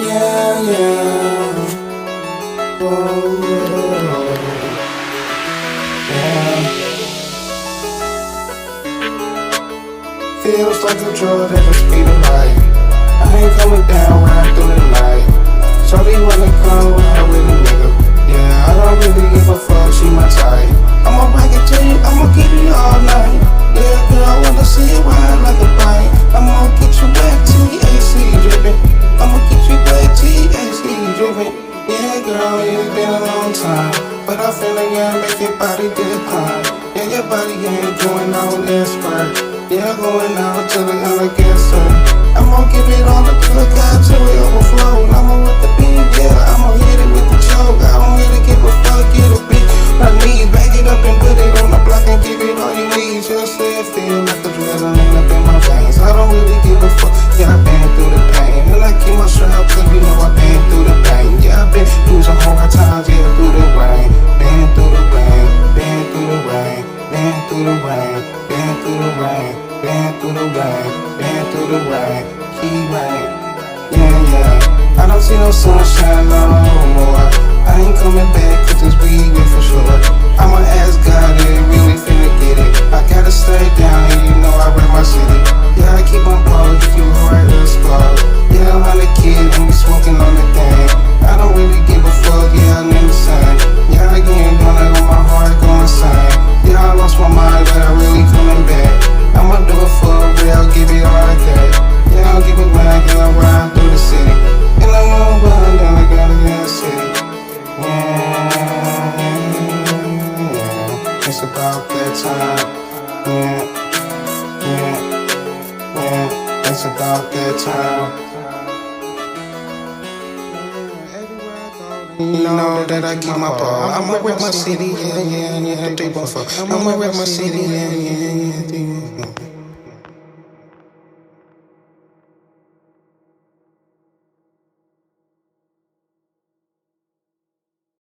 Yeah, yeah. Oh, yeah. Feels like a drug at the speed of light. I ain't coming down right through the night. Shorty wanna come ride with a nigga. Yeah, I don't really give a fuck, she my type. I'ma rock it to you, I'ma keep you all night. Yeah, girl, I wanna see you ride like a bike. I'ma get you back, TAC drippin'. I'ma get you back, TAC drippin'. Yeah, girl, it's been a long time, but I feel like I make your body decline. Yeah, your body ain't going on expert. Yeah, going out to the alligator. I'ma give it all to the guy till it overflow. I'ma with the beat, yeah, I'ma hit it with the choke. I don't really give a fuck, get a beat. My knees, back it up and put it on the block and give it all you need. Just say it feel like adrenaline up in my veins. I don't really give a fuck, yeah, I've been through the pain. And I keep my strap, cause you know I've been through the pain. Yeah, I've been through some hard times, yeah, through the rain. Been through the rain, been through the rain, been through the rain, been through the rain. Been through the rain, been through the rain, keep rain, yeah, yeah. I don't see no sunshine no more. I ain't coming back cause it's weekend for sure. I'ma ask God if he really finna get it. I gotta stay down here, you know I rep my city. Yeah, I keep on balling, if you right or spot. Yeah, I'm on the kid and we smoking on the thing. I don't really give a fuck, yeah, I never sang. Yeah, I ain't gonna go my heart going insane. Yeah, I lost my mind, but I'm really coming back. I'ma do it for real, give it all I got. Yeah, I'll give it back and I'll ride through the city. And I'm gonna run down the goddamn city. Yeah, yeah, it's about that time. Yeah, yeah, yeah, it's about that time. You know that I keep my ball. I'ma rep my city, yeah, yeah, yeah, 3.4. I'ma rep my city, yeah, yeah, yeah, 3.4.